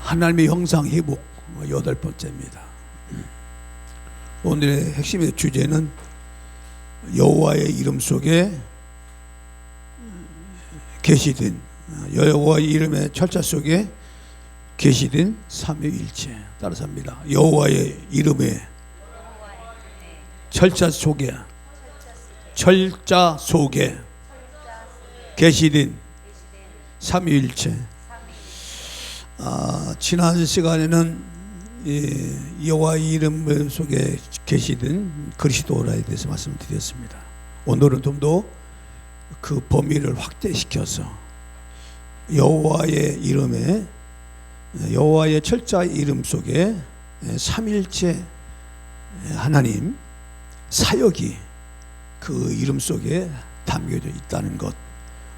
하나님의 형상 회복 8번째입니다. 오늘의 핵심의 주제는 여호와의 이름 속에 계시된, 여호와의 이름의 철자 속에 계시된 삼위일체. 따라서 합니다. 여호와의 이름의 철자 속에 계시된 삼위일체. 지난 시간에는 여호와의 이름 속에 계시된 그리스도라에 대해서 말씀드렸습니다. 오늘은 좀 더 그 범위를 확대시켜서 여호와의 이름에, 여호와의 철자 이름 속에 삼일체 하나님 사역이 그 이름 속에 담겨져 있다는 것,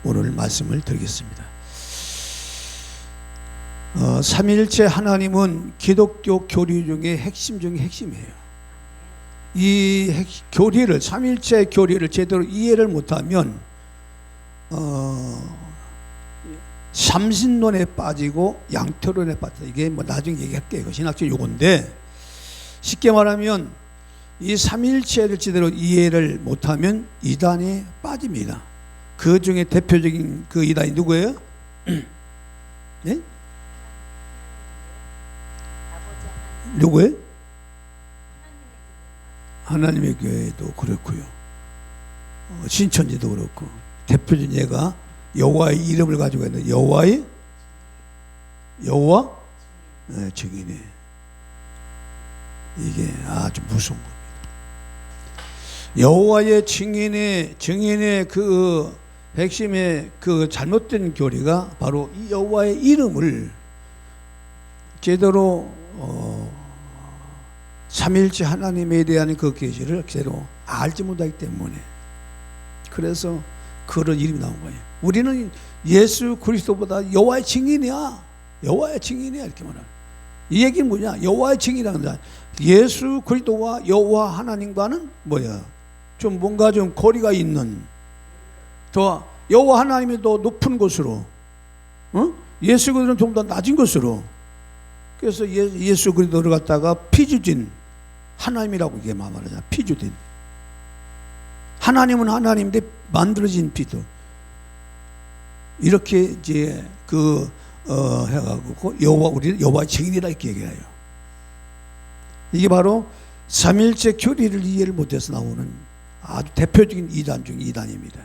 오늘 말씀을 드리겠습니다. 삼일체 하나님은 기독교 교리 중에 핵심 중에 핵심이에요. 이 교리를, 삼일체 교리를 제대로 이해를 못하면 삼신론에 빠지고 양태론에 빠져. 이게 뭐 나중에 얘기할게요. 이거 신학적 용어인데, 쉽게 말하면 이 삼일체를 제대로 이해를 못하면 이단에 빠집니다. 그 중에 대표적인 그 이단이 누구예요? 네? 누구예요? 하나님의 교회도 그렇고요. 신천지도 그렇고. 대표적인 예가 여호와의 이름을 가지고 있는 여호와 증인이에요. 이게 아주 무서운 겁니다. 여호와의 증인의 그 핵심의 그 잘못된 교리가 바로 이 여호와의 이름을 제대로 삼일체 하나님에 대한 그 계시를 제대로 알지 못하기 때문에, 그래서 그런 이름이 나온 거예요. 우리는 예수 그리스도보다 여호와의 증인이야, 여호와의 증인이야, 이렇게 말하는. 이 얘기는 뭐냐? 여호와의 증인이라는 거야. 예수 그리스도와 여호와 하나님과는 뭐야? 좀 뭔가 좀 거리가 있는, 더 여호와 하나님이 더 높은 곳으로, 예수 그리스도는 좀 더 낮은 곳으로. 그래서 예수 그리스도를 갖다가 피주진 하나님이라고 이게 말하잖아. 피주진. 하나님은 하나님인데 만들어진 피도. 이렇게 이제 해가지고 우리는 여호와의 증인이라 이렇게 얘기해요. 이게 바로 삼일체 교리를 이해를 못해서 나오는 아주 대표적인 이단 중 이단입니다.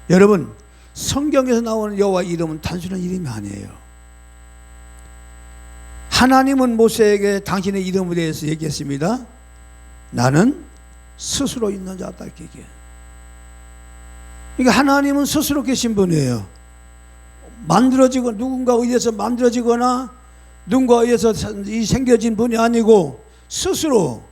여러분, 성경에서 나오는 여호와의 이름은 단순한 이름이 아니에요. 하나님은 모세에게 당신의 이름에 대해서 얘기했습니다. 나는 스스로 있는 자다, 이렇게 얘기해요. 그러니까 하나님은 스스로 계신 분이에요. 만들어지고 누군가에 의해서 만들어지거나 누군가에 의해서 생겨진 분이 아니고 스스로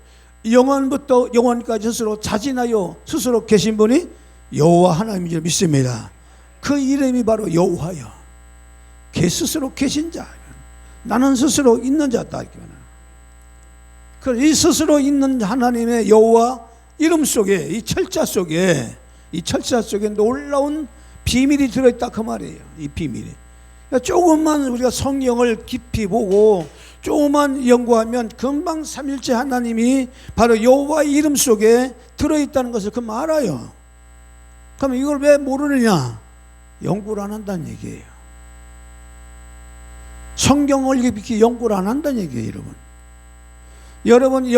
영원부터 영원까지 스스로 자진하여 스스로 계신 분이 여호와 하나님인 줄 믿습니다. 그 이름이 바로 여호와요. 그 스스로 계신 자. 나는 스스로 있는 자다, 이렇게 말해요. 이 스스로 있는 하나님의 여호와 이름 속에, 이 철자 속에 놀라운 비밀이 들어있다, 그 말이에요. 이 비밀이. 그러니까 조금만 우리가 성경을 깊이 보고 조금만 연구하면 금방 삼일체 하나님이 바로 여호와의 이름 속에 들어있다는 것을 그만 알아요. 그럼 이걸 왜 모르느냐? 연구를 안 한다는 얘기예요. 성경을 이렇게 연구를 안 한다는 얘기예요, 여러분. 여러분,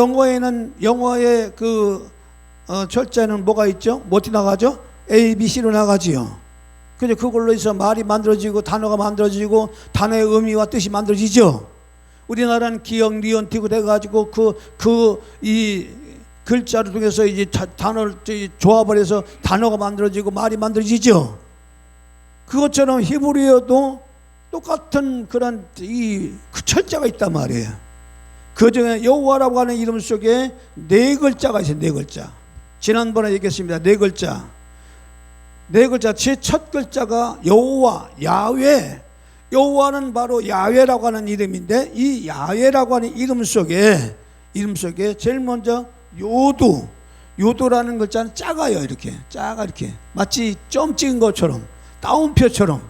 영어의 철자에는 뭐가 있죠? 뭐가 나가죠? A, B, C로 나가지요. 근데 그걸로 해서 말이 만들어지고 단어가 만들어지고 단어의 의미와 뜻이 만들어지죠. 우리나라는 기역, 리언, 티고 돼가지고 이 글자를 통해서 이제 단어를 조합을 해서 단어가 만들어지고 말이 만들어지죠. 그것처럼 히브리어도 똑같은 그런 그 철자가 있단 말이에요. 그 중에 여호와라고 하는 이름 속에 4글자가 있어요. 4글자. 지난번에 얘기했습니다. 4글자. 4글자. 제 첫 글자가 여호와, 야훼. 여호와는 바로 야훼라고 하는 이름인데, 이 야훼라고 하는 이름 속에 제일 먼저 요두, 요도라는 글자는 작아요. 이렇게 작아, 이렇게 마치 점 찍은 것처럼, 따옴표처럼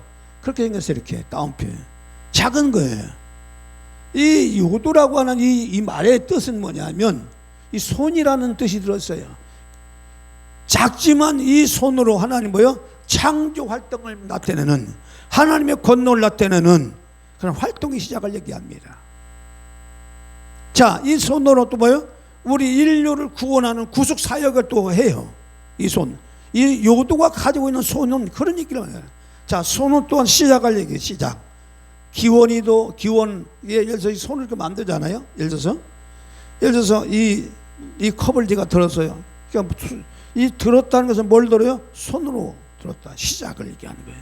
그렇게 생겼어요. 이렇게 따옴표, 작은 거예요. 이 요도라고 하는 이 말의 뜻은 뭐냐면 이 손이라는 뜻이 들었어요. 작지만 이 손으로 하나님 뭐요? 창조 활동을 나타내는, 하나님의 권능을 나타내는 그런 활동의 시작을 얘기합니다. 자, 이 손으로 또 뭐요? 우리 인류를 구원하는 구속 사역을 또 해요. 이 손, 이 요도가 가지고 있는 손은 그런 얘기를 해요. 자, 손은 또한 시작할 얘기, 시작. 기원이도 기원, 예를 들어서 이 손을 이렇게 만들잖아요. 예를 들어서 이 컵을 제가 들었어요. 그러니까 이 들었다는 것은 뭘 들어요? 손으로 들었다, 시작을 얘기하는 거예요.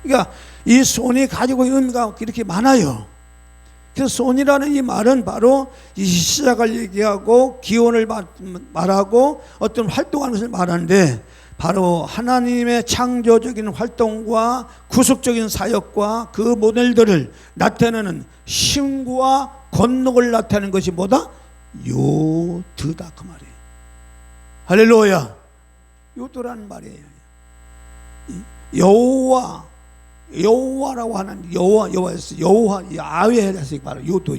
그러니까 이 손이 가지고 있는 의미가 이렇게 많아요. 그래서 손이라는 이 말은 바로 이 시작을 얘기하고 기원을 말하고 어떤 활동하는 것을 말하는데, 바로 하나님의 창조적인 활동과 구속적인 사역과 그 모델들을 나타내는 신구와 권능을 나타내는 것이 뭐다? 요드다, 그 말이에요. 할렐루야. 요드라는 말이에요. 여호와라고 하는 여호와 야훼에서 바로 요도.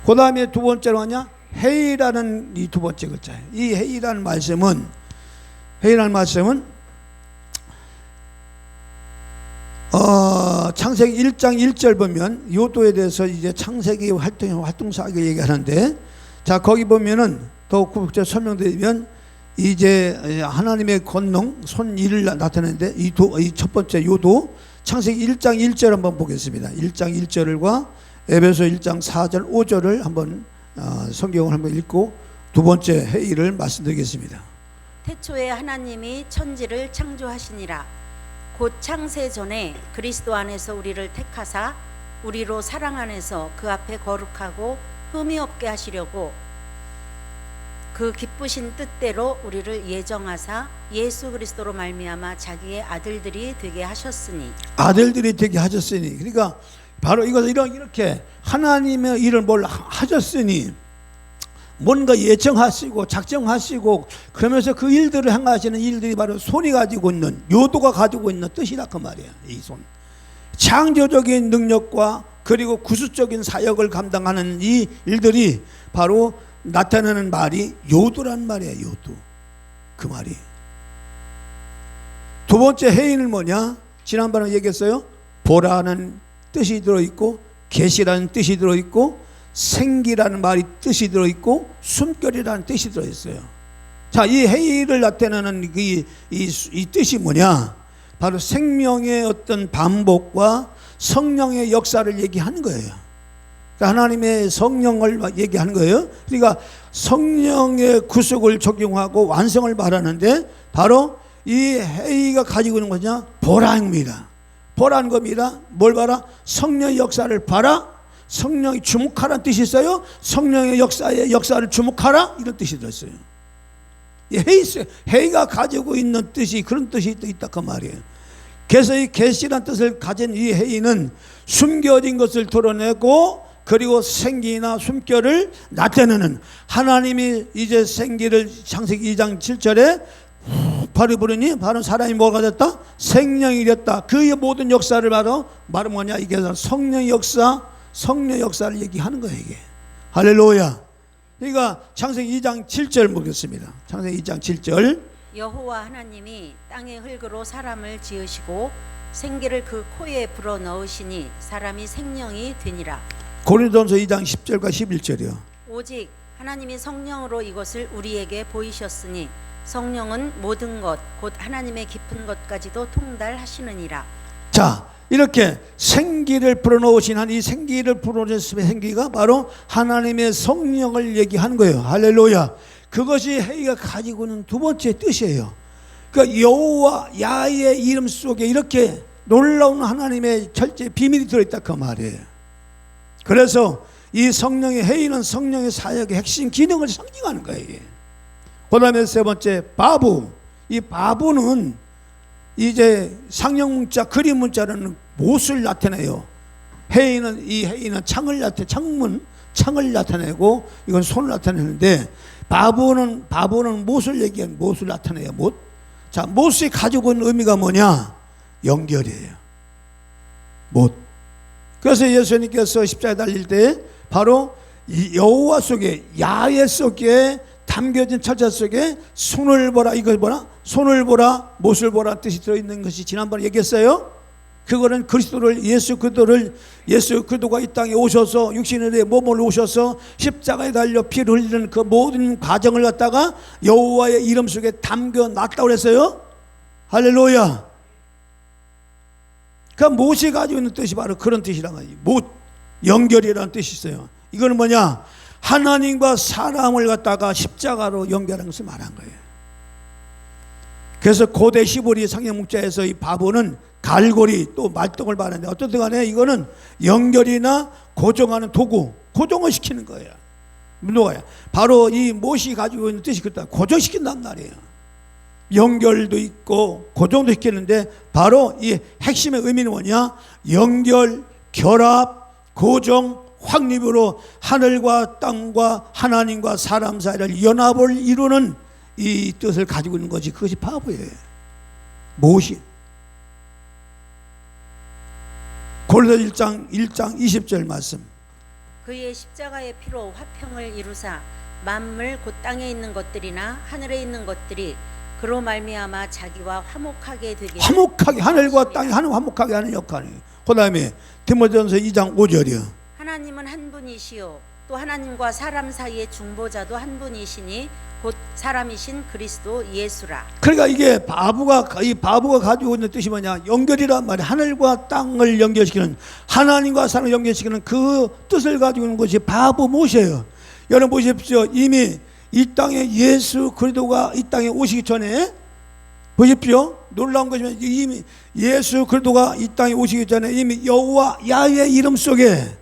그 다음에 두 번째로 하냐? 헤이라는 이 두 번째 글자예요. 이 헤이라는 말씀은 창세기 1장 1절 보면 요도에 대해서 이제 창세기 활동사역을 얘기하는데, 자, 거기 보면은 더 구체적으로 설명드리면 이제 하나님의 권능, 손일을 나타내는데 이 첫 번째 요도, 창세기 1장 1절 한번 보겠습니다. 1장 1절과 에베소 1장 4절 5절을 한번 성경을 한번 읽고 두 번째 회의를 말씀드리겠습니다. 태초에 하나님이 천지를 창조하시니라. 곧 창세 전에 그리스도 안에서 우리를 택하사 우리로 사랑 안에서 그 앞에 거룩하고 흠이 없게 하시려고 그 기쁘신 뜻대로 우리를 예정하사 예수 그리스도로 말미암아 자기의 아들들이 되게 하셨으니. 그러니까 바로 이것을 이렇게 하나님의 일을 뭘 하셨으니, 뭔가 예정하시고 작정하시고 그러면서 그 일들을 행하시는 일들이 바로 손이 가지고 있는, 요도가 가지고 있는 뜻이라 그 말이에요. 이 손, 창조적인 능력과 그리고 구수적인 사역을 감당하는 이 일들이 바로 나타나는 말이 요도란 말이에요. 요도, 그 말이. 두 번째 해인은 뭐냐? 지난번에 얘기했어요. 보라는 뜻이 들어있고, 계시라는 뜻이 들어있고, 생기라는 말이 뜻이 들어있고, 숨결이라는 뜻이 들어있어요. 자, 이 해의를 나타내는 이 뜻이 뭐냐? 바로 생명의 어떤 반복과 성령의 역사를 얘기하는 거예요. 그러니까 하나님의 성령을 얘기하는 거예요. 그러니까 성령의 구속을 적용하고 완성을 말하는데, 바로 이 해의가 가지고 있는 거냐? 보라입니다. 보라는 겁니다. 뭘 봐라? 성령의 역사를 봐라. 성령이 주목하라는 뜻이 있어요. 성령의 역사를 주목하라, 이런 뜻이 들었어요. 해이가 가지고 있는 뜻이 그런 뜻이 또 있다 그 말이에요. 그래서 이 계시라는 뜻을 가진 이 해이는 숨겨진 것을 드러내고, 그리고 생기나 숨결을 나타내는, 하나님이 이제 생기를 창세기 2장 7절에 바로 부르니 바로 사람이 뭐가 됐다? 생명이 됐다. 그의 모든 역사를 바로 말은 뭐냐? 이게 성령의 역사를 얘기하는 거예요, 이게. 할렐루야. 그러니까 창세기 2장 7절 보겠습니다. 창세기 2장 7절. 여호와 하나님이 땅의 흙으로 사람을 지으시고 생기를 그 코에 불어 넣으시니 사람이 생명이 되니라. 고린도전서 2장 10절과 11절이요. 오직 하나님이 성령으로 이것을 우리에게 보이셨으니 성령은 모든 것 곧 하나님의 깊은 것까지도 통달하시느니라. 자, 이렇게 생기를 불어넣으신 한 이 생기를 불어넣으신 생기가 바로 하나님의 성령을 얘기하는 거예요. 할렐루야. 그것이 해이가 가지고 있는 두 번째 뜻이에요. 그러니까 여호와 야훼의 이름 속에 이렇게 놀라운 하나님의 철저히 비밀이 들어있다 그 말이에요. 그래서 이 성령의 해이는 성령의 사역의 핵심 기능을 상징하는 거예요. 그 다음에 세 번째 바부. 이 바부는 이제 상형 문자, 그림 문자라는 못을 나타내요. 이 해이는 창을 나타내고, 이건 손을 나타내는데, 바보는 못을 얘기하는, 못을 나타내요. 못. 자, 못이 가지고 있는 의미가 뭐냐? 연결이에요. 못. 그래서 예수님께서 십자가에 달릴 때 바로 이 여호와 속에, 야훼 속에 담겨진 철자 속에 손을 보라, 이걸 보라, 손을 보라, 못을 보라 뜻이 들어있는 것이 지난번에 얘기했어요. 그거는 그리스도를, 예수 그리스도가 이 땅에 오셔서 육신의 몸을 오셔서 십자가에 달려 피를 흘리는 그 모든 과정을 갖다가 여호와의 이름 속에 담겨 놨다고 그랬어요. 할렐루야. 그 못이 가지고 있는 뜻이 바로 그런 뜻이란 말이에요. 못, 연결이라는 뜻이 있어요. 이거는 뭐냐? 하나님과 사람을 갖다가 십자가로 연결한 것을 말한 거예요. 그래서 고대 히브리 상형문자에서 이 바보는 갈고리 또 말똥을 말하는데 어떻든 간에 이거는 연결이나 고정하는 도구, 고정을 시키는 거예요. 누가요? 바로 이 못이 가지고 있는 뜻이 그렇다. 고정시킨단 말이에요. 연결도 있고 고정도 시키는데 바로 이 핵심의 의미는 뭐냐? 연결, 결합, 고정, 확립으로 하늘과 땅과 하나님과 사람 사이를 연합을 이루는 이 뜻을 가지고 있는 것이, 그것이 바보예요. 못이. 고린도서 1장 20절 말씀. 그의 십자가의 피로 화평을 이루사 만물 곧 땅에 있는 것들이나 하늘에 있는 것들이 그로 말미암아 자기와 화목하게 되게, 화목하게, 하늘과 땅이 화목하게 하는 역할이에요. 그 다음에 디모데전서 2장 5절이요. 하나님은 한 분이시요 또 하나님과 사람 사이의 중보자도 한 분이시니 곧 사람이신 그리스도 예수라. 그러니까 이게 이 바보가 가지고 있는 뜻이 뭐냐? 연결이란 말이야. 하늘과 땅을 연결시키는, 하나님과 사람을 연결시키는 그 뜻을 가지고 있는 것이 바보 못이에요. 여러분 보십시오. 이미 이 땅에 예수 그리스도가 이 땅에 오시기 전에, 보십시오. 놀라운 것이면 이미 예수 그리스도가 이 땅에 오시기 전에 이미 여호와 야훼 이름 속에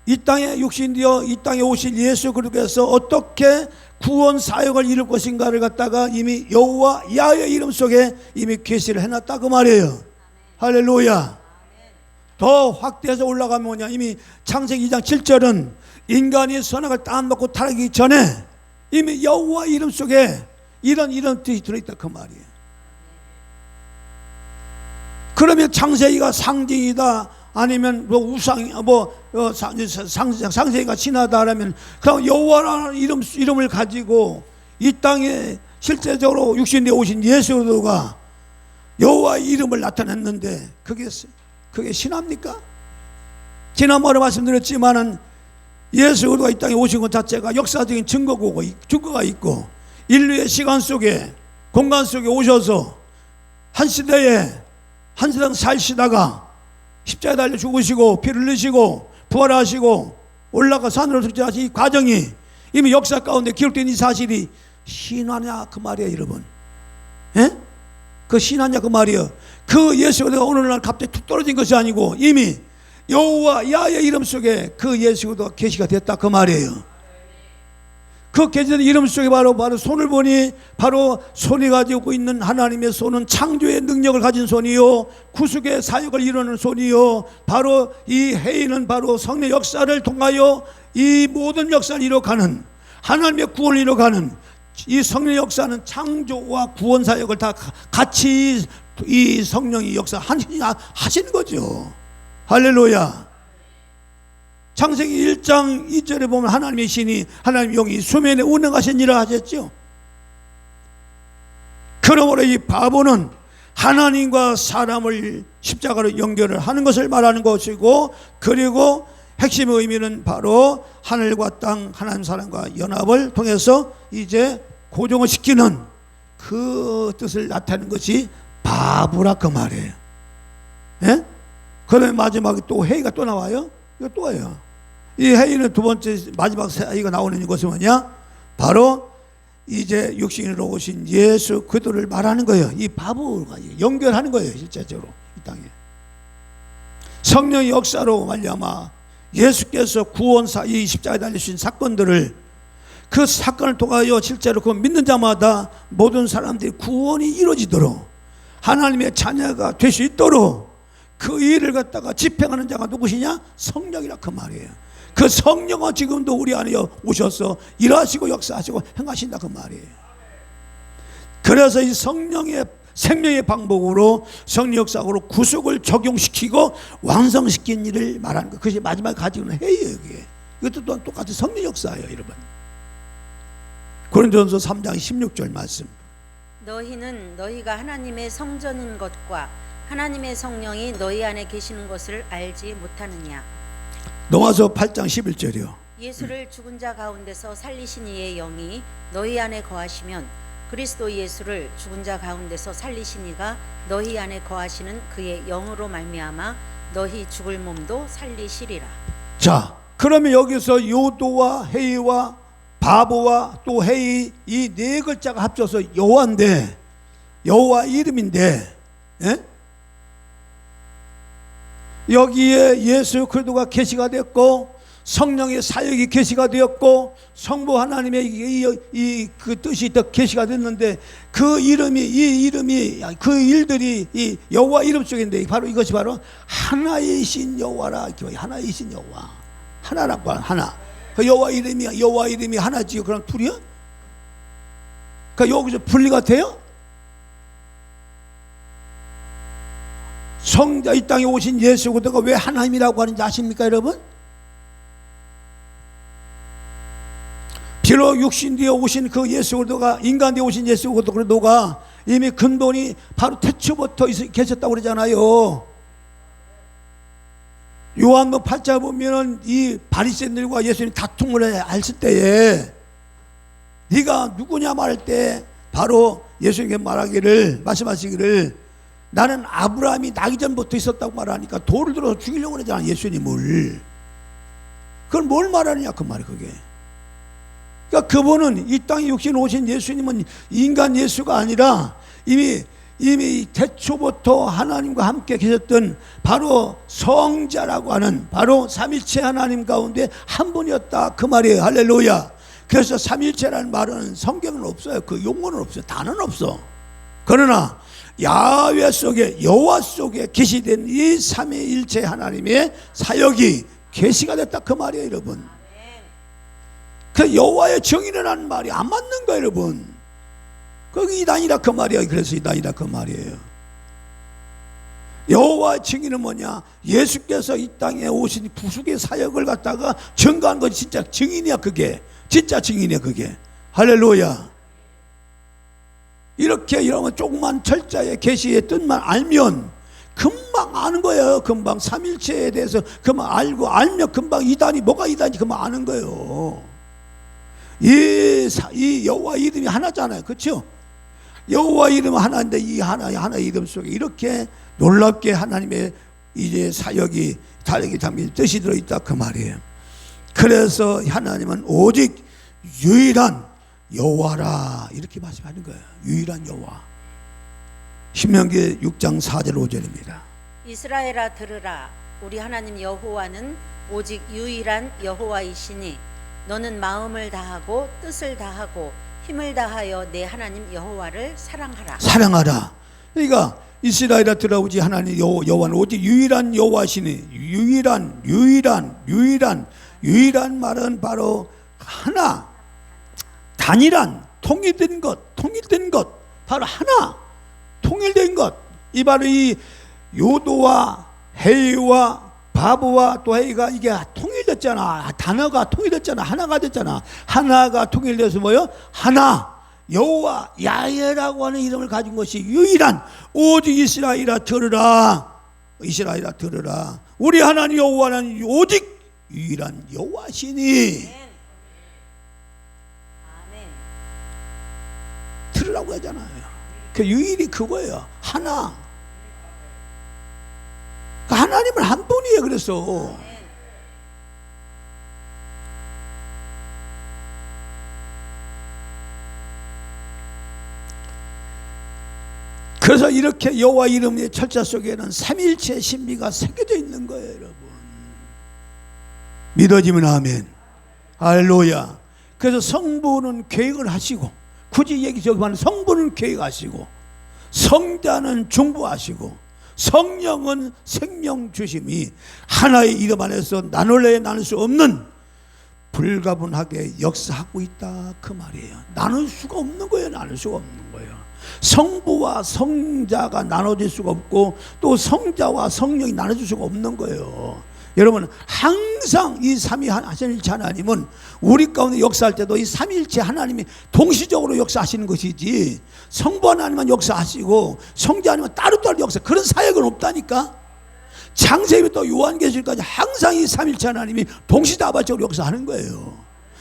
이 땅에 육신되어 이 땅에 오신 예수 그리스도께서 어떻게 구원 사역을 이룰 것인가를 갖다가 이미 여호와 야훼 이름 속에 이미 계시를 해놨다 그 말이에요. 아멘. 할렐루야. 아멘. 더 확대해서 올라가면 뭐냐? 이미 창세기 2장 7절은 인간이 선악을 따먹고 타락하기 전에 이미 여호와 이름 속에 이런 뜻이 들어있다 그 말이에요. 그러면 창세기가 상징이다, 아니면 뭐 우상, 상세가 신하다라면 그럼 여호와라는 이름을 가지고 이 땅에 실제적으로 육신에 오신 예수 그리스도가 여호와의 이름을 나타냈는데 그게 신합니까? 지난번에 말씀드렸지만은 예수 그리스도가 이 땅에 오신 것 자체가 역사적인 증거가 있고 인류의 시간 속에 공간 속에 오셔서 한 시대에 한 세상 살시다가 십자가에 달려 죽으시고 피를 흘리시고 부활하시고 올라가 산으로 등장하신 이 과정이 이미 역사 가운데 기록된 이 사실이 신화냐 그 말이에요, 여러분. 예? 그 신화냐 그 말이에요. 그 예수 그리스도가 오늘날 갑자기 툭 떨어진 것이 아니고 이미 여호와 야훼 이름 속에 그 예수 그리스도가 계시가 됐다 그 말이에요. 그 계시된 이름 속에 바로 손을 보니 바로 손이 가지고 있는 하나님의 손은 창조의 능력을 가진 손이요 구속의 사역을 이루는 손이요 바로 이 해인은 바로 성령 역사를 통하여 이 모든 역사를 이뤄가는, 하나님의 구원을 이뤄가는 이 성령 역사는 창조와 구원 사역을 다 같이 이 성령이 역사하시는 거죠. 할렐루야. 창세기 1장 2절에 보면 하나님의 신이, 하나님의 영이 수면에 운행하시니라 하셨죠. 그러므로 이 바보는 하나님과 사람을 십자가로 연결을 하는 것을 말하는 것이고, 그리고 핵심의 의미는 바로 하늘과 땅, 하나님 사람과 연합을 통해서 이제 고정을 시키는 그 뜻을 나타내는 것이 바보라 그 말이에요. 예? 그러면 마지막에 또 해이가 또 나와요. 이거 또 예요. 이 해이는 두 번째 마지막 해이가 나오는 것이 뭐냐? 바로 이제 육신으로 오신 예수 그리스도를 말하는 거예요. 이 바보가 연결하는 거예요, 실제적으로 이 땅에. 성령의 역사로 말미암아 예수께서 구원사 이 십자가에 달리신 사건들을, 그 사건을 통하여 실제로 그 믿는 자마다 모든 사람들이 구원이 이루어지도록 하나님의 자녀가 될 수 있도록 그 일을 갖다가 집행하는 자가 누구시냐? 성령이라 그 말이에요. 그 성령은 지금도 우리 안에 오셔서 일하시고 역사하시고 행하신다 그 말이에요. 그래서 이 성령의 생명의 방법으로 성령 역사로 구속을 적용시키고 완성시킨 일을 말하는 것. 그것이 마지막에 가지고는 해요. 이게. 이것도 또한 똑같이 성령 역사예요, 여러분. 고린도전서 3장 16절 말씀. 너희는 너희가 하나님의 성전인 것과 하나님의 성령이 너희 안에 계시는 것을 알지 못하느냐. 넘어서 8장 11절이요. 예수를 죽은 자 가운데서 살리신 이의 영이 너희 안에 거하시면 그리스도 예수를 죽은 자 가운데서 살리신 이가 너희 안에 거하시는 그의 영으로 말미암아 너희 죽을 몸도 살리시리라. 자, 그러면 여기서 요도와 헤이와 바보와 또 헤이 이 네 글자가 합쳐서 여호와인데, 여호와 이름인데, 예? 여기에 예수 그리스도가 계시가 됐고 성령의 사역이 계시가 되었고 성부 하나님의 그 뜻이 더 계시가 됐는데 그 이름이 그 일들이 이 여호와 이름 속인데 바로 이것이 바로 하나이신 여호와라. 하나이신 여호와, 하나라고 하나. 그 여호와 이름이 하나지요. 그럼 둘이요? 그러니까 여기서 분리가 돼요? 성자 이 땅에 오신 예수 그리스도가 왜 하나님이라고 하는지 아십니까, 여러분? 비록 육신 뒤에 오신 그 예수 그리스도가, 인간 뒤에 오신 예수 그리스도가 이미 근본이 바로 태초부터 계셨다고 그러잖아요. 요한복음 8장 보면은 이 바리새인들과 예수님 다툼을 했을 때에 네가 누구냐 말할 때 바로 예수님께 말씀하시기를 나는 아브라함이 나기 전부터 있었다고 말하니까 돌을 들어서 죽이려고 그러잖아, 예수님을. 그걸 뭘 말하느냐 그 말이 그게. 그러니까 그분은 이 땅에 육신 오신 예수님은 인간 예수가 아니라 이미 태초부터 하나님과 함께 계셨던 바로 성자라고 하는 바로 삼일체 하나님 가운데 한 분이었다 그 말이에요. 할렐루야. 그래서 삼일체라는 말은 성경은 없어요. 그 용어는 없어요. 단어는 없어. 그러나 야훼 속에, 여호와 속에 계시된 이 삼위일체 하나님의 사역이 계시가 됐다 그 말이에요, 여러분. 그 여호와의 정의라는 말이 안 맞는 거예요, 여러분. 거기 이단이라 그 말이에요. 그래서 이단이라 그 말이에요. 여호와의 정의는 뭐냐? 예수께서 이 땅에 오신 부수의 사역을 갖다가 증거한 것이 진짜 증인이야. 그게 진짜 증인이야. 그게 할렐루야. 이렇게 이러면 조그만 철자의 계시의 뜻만 알면 금방 아는 거예요. 금방 삼일체에 대해서 금방 알면 금방 이단이 뭐가 이단인지 금방 아는 거예요. 이 여호와 이름이 하나잖아요. 그렇죠? 여호와 이름은 하나인데 이 하나 이름 속에 이렇게 놀랍게 하나님의 이제 사역이 다르게 담긴 뜻이 들어있다 그 말이에요. 그래서 하나님은 오직 유일한 여호와라 이렇게 말씀하는 거예요. 유일한 여호와. 신명기 6장 4절 5절입니다. 이스라엘아 들으라. 우리 하나님 여호와는 오직 유일한 여호와이시니 너는 마음을 다하고 뜻을 다하고 힘을 다하여 내 하나님 여호와를 사랑하라. 사랑하라. 그러니까 이스라엘아 들어오지 하나님 여호와는 오직 유일한 여호와시니 유일한 말은 바로 하나, 단일한 통일된 것 바로 하나, 통일된 것. 이 바로 이 요도와 헤이와 바보와 또 헤이가 이게 통일됐잖아. 단어가 통일됐잖아. 하나가 됐잖아. 하나가 통일돼서 뭐요? 하나 여호와 야훼라고 하는 이름을 가진 것이 유일한 오직 이스라엘아 들으라. 이스라엘아 들으라. 우리 하나님 여호와는 오직 유일한 여호와시니. 아멘. 들으라고 하잖아요. 그 유일이 그거예요. 하나. 하나님은 한 분이에요. 그래서 그래서 이렇게 여호와 이름의 철자 속에는 삼일체 신비가 새겨져 있는 거예요, 여러분. 믿어지면 아멘. 할렐루야. 그래서 성부는 계획을 하시고, 굳이 저기 말하는 성부는 계획하시고, 성자는 중보하시고, 성령은 생명 주심이 하나의 이름 안에서 나눌래야 나눌 수 없는 불가분하게 역사하고 있다 그 말이에요. 나눌 수가 없는 거예요. 나눌 수가 없는 거예요. 성부와 성자가 나눠질 수가 없고 또 성자와 성령이 나눠질 수가 없는 거예요. 여러분 항상 이 삼위일체 하나님은 우리 가운데 역사할 때도 이 삼위일체 하나님이 동시적으로 역사하시는 것이지 성부 하나님만 역사하시고 성자 하나님은 따로따로 역사 그런 사역은 없다니까. 창세기부터 요한계시록까지 항상 이 삼위일체 하나님이 동시다발적으로 역사하는 거예요.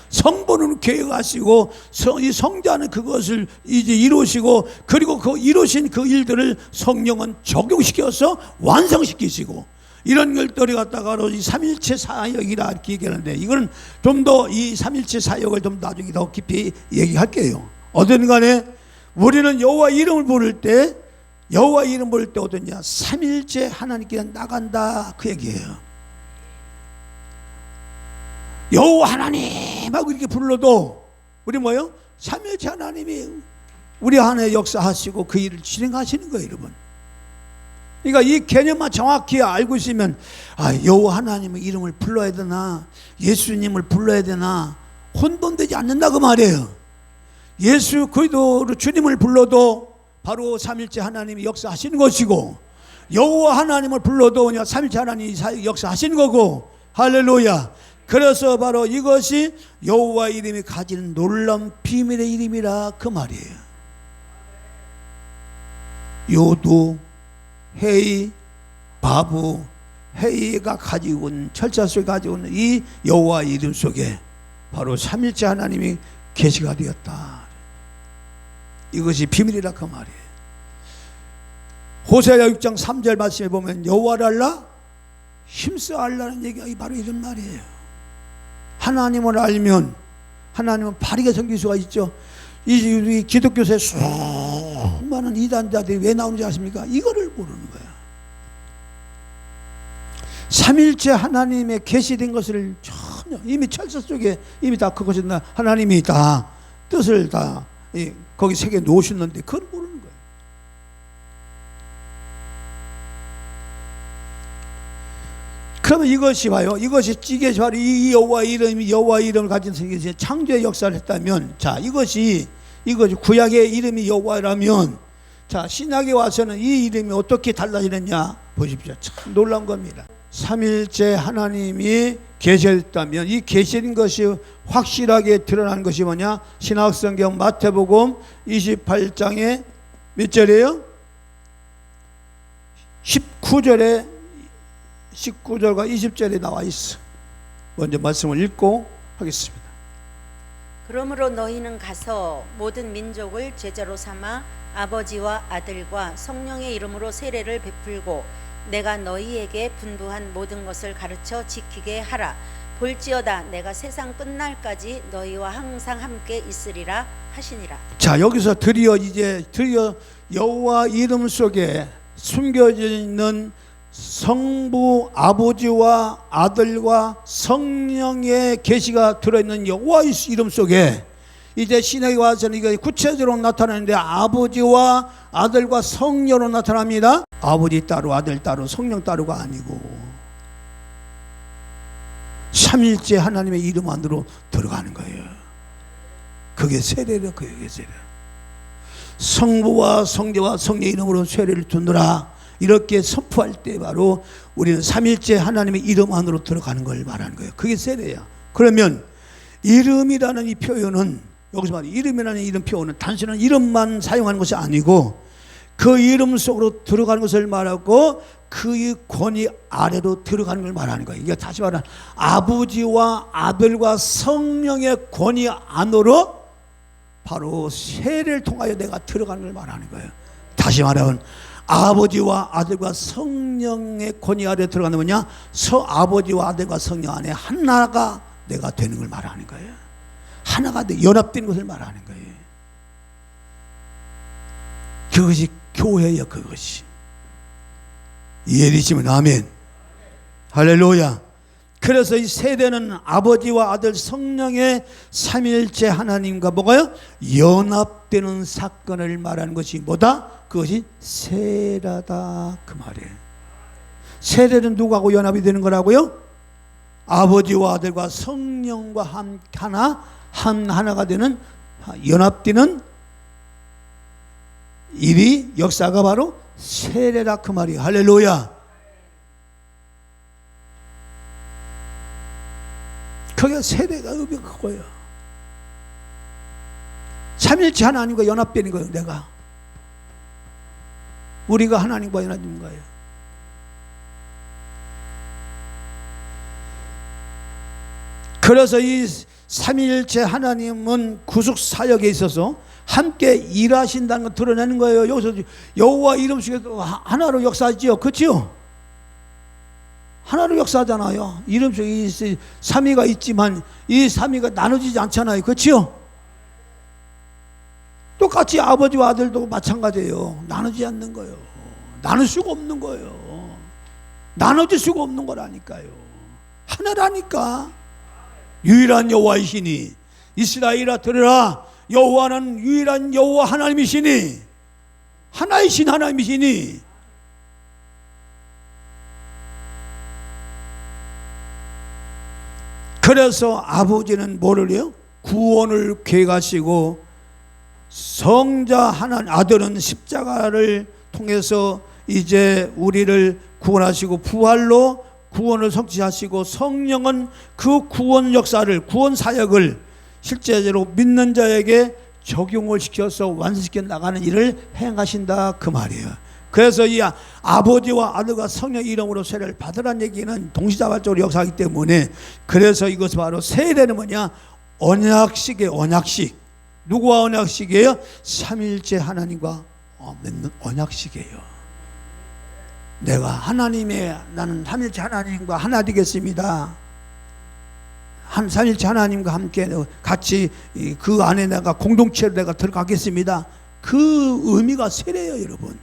성부는 계획하시고 이 성자는 그것을 이제 이루시고 그리고 그 이루신 그 일들을 성령은 적용시켜서 완성시키시고 이런 것들이 갖다가 이 삼일체 사역이라 이렇게 얘기하는데 이거는 좀 더 이 삼일체 사역을 좀 나중에 더 깊이 얘기할게요. 어떤 간에 우리는 여호와 이름을 부를 때 여호와 이름 부를 때 어떠냐 삼일체 하나님께 나간다 그 얘기예요. 여호와 하나님 하고 이렇게 불러도 우리 뭐예요? 삼일체 하나님이 우리 안에 역사하시고 그 일을 진행하시는 거예요, 여러분. 그러니까 이 개념만 정확히 알고 있으면 여호와 하나님의 이름을 불러야 되나 예수님을 불러야 되나 혼돈되지 않는다 그 말이에요. 예수 그리스도 주님을 불러도 바로 삼일체 하나님이 역사하시는 것이고 여호와 하나님을 불러도 그냥 삼일체 하나님이 역사하시는 거고 할렐루야. 그래서 바로 이것이 여호와 이름이 가지는 놀라운 비밀의 이름이라 그 말이에요. 요두 헤이 바부 헤이가 가지고 있는 철자 속에 가지고 있는 이 여호와 이름 속에 바로 삼일체 하나님이 계시가 되었다. 이것이 비밀이라 그 말이에요. 호세아 6장 3절 말씀에 보면 여호와를 알라 힘써 알라는 얘기가 바로 이런 말이에요. 하나님을 알면 하나님은 바르게 섬길 수가 있죠. 이 기독교세 수많은 이단자들이 왜 나오는지 아십니까? 이거를 모르는 거야. 삼일체 하나님의 계시된 것을 전혀 이미 철서 속에 이미 다 그것이 하나님이 다 뜻을 다 거기 새겨 놓으셨는데 그걸 모르는 거예요. 그러면 이것이 봐요. 이것이 바로 이 여호와 이름을 가진 세계에서 창조의 역사를 했다면, 자 이것이 구약의 이름이 여호와라면, 자 신약에 와서는 이 이름이 어떻게 달라지느냐 보십시오. 참 놀라운 겁니다. 삼일체 하나님이 계시했다면 이 계시된 것이 확실하게 드러난 것이 뭐냐? 신약성경 마태복음 28장에 몇 절이에요? 19절과 20절에 나와 있어. 먼저 말씀을 읽고 하겠습니다. 그러므로 너희는 가서 모든 민족을 제자로 삼아 아버지와 아들과 성령의 이름으로 세례를 베풀고 내가 너희에게 분부한 모든 것을 가르쳐 지키게 하라. 볼지어다 내가 세상 끝날까지 너희와 항상 함께 있으리라 하시니라. 자 여기서 드디어 여호와 이름 속에 숨겨져 있는 성부 아버지와 아들과 성령의 계시가 들어있는 여호와 이름 속에 이제 신약에 와서는 이게 구체적으로 나타나는데 아버지와 아들과 성령으로 나타납니다. 아버지 따로 아들 따로 성령 따로가 아니고 삼일째 하나님의 이름 안으로 들어가는 거예요. 그게 세례로 그게 세례. 성부와 성자와 성령의 이름으로 세례를 두느라 이렇게 선포할 때 바로 우리는 삼일째 하나님의 이름 안으로 들어가는 걸 말하는 거예요. 그게 세례야. 그러면 이름이라는 이 표현은 여기서 말해 이름이라는 이름 표현은 단순한 이름만 사용하는 것이 아니고 그 이름 속으로 들어가는 것을 말하고 그 권위 아래로 들어가는 걸 말하는 거예요. 이게 다시 말하면 아버지와 아들과 성령의 권위 안으로 바로 세례를 통하여 내가 들어가는 걸 말하는 거예요. 다시 말하면 아버지와 아들과 성령의 권위 아래 들어가는 뭐냐? 아버지와 아들과 성령 안에 하나가 내가 되는 걸 말하는 거예요. 하나가 연합된 것을 말하는 거예요. 그것이 교회예요. 그것이 이해되시면 아멘. 할렐루야. 그래서 이 세대는 아버지와 아들 성령의 삼일체 하나님과 뭐가요? 연합되는 사건을 말하는 것이 뭐다? 그것이 세례다 그 말이에요. 세례는 누구하고 연합이 되는 거라고요? 아버지와 아들과 성령과 하나가 되는 연합되는 일이 역사가 바로 세례라 그 말이에요. 할렐루야. 그게 세례가 의미가 그거예요. 삼일체 하나님과 연합되는 거예요. 내가 우리가 하나님과 연합된 거예요. 그래서 이 삼일체 하나님은 구속 사역에 있어서 함께 일하신다는 걸 드러내는 거예요. 여기서 여호와 이름 속에 하나로 역사하지요. 그렇지요? 하나로 역사하잖아요. 이름 속에 삼위가 있지만 이 삼위가 나눠지지 않잖아요. 그렇지요? 똑같이 아버지와 아들도 마찬가지예요. 나누지 않는 거예요. 나눌 수가 없는 거예요. 나눠질 수가 없는 거라니까요. 하나라니까. 유일한 여호와이시니 이스라엘아 들으라. 여호와는 유일한 여호와 하나님이시니 하나이신 하나님이시니 그래서 아버지는 뭐를 해요? 구원을 계획하시고 성자 하나님 아들은 십자가를 통해서 이제 우리를 구원하시고 부활로 구원을 성취하시고 성령은 그 구원 역사를 구원 사역을 실제로 믿는 자에게 적용을 시켜서 완성시켜 나가는 일을 행하신다 그 말이에요. 그래서 이 아버지와 아들과 성령 이름으로 세례를 받으라는 얘기는 동시다발적으로 역사하기 때문에 그래서 이것은 바로 세례는 뭐냐? 언약식이에요. 언약식. 누구와 언약식이에요? 삼일체 하나님과 맺는 언약식이에요. 내가 나는 삼일체 하나님과 하나 되겠습니다. 삼일체 하나님과 함께 같이 그 안에 내가 공동체로 내가 들어가겠습니다. 그 의미가 세례예요, 여러분.